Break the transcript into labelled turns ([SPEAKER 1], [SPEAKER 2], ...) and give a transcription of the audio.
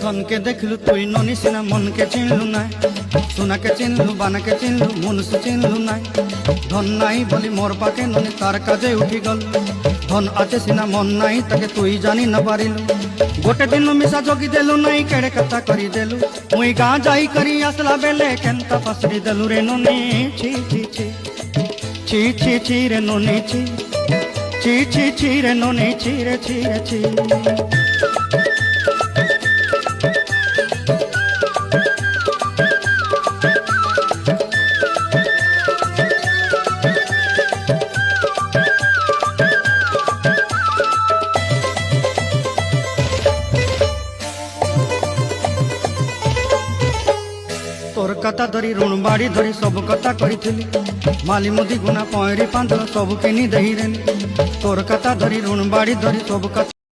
[SPEAKER 1] धन के देखलु तुई ननी सिना मन के चिन्हलु ना सुना के चिन्हलु बाना के चिन्हलु मनुष्य चिन्हलु ना धन नाई बोली मोर पाके ननी तार काजे उठी गल धन आचे सिना मन नाई ताके तुई जानी न पारिलु गोटे दिन मिसा जोगी देलु नाई केड़े कथा करी देलु मुई गाँ जाई करी आसला बेले केंता पसरी देलु रे ननी छी छी छी छी छी छी रे ननी छी छी छी छी रे ननी छी रे छी रे छी तोर कथा धरी ऋण बाड़ी धरी सब कथा करी माली मुदी गुना पयरी पांदल सब किनी दही रेली तोर कथा धरी ऋण बाड़ी धरी सब कथा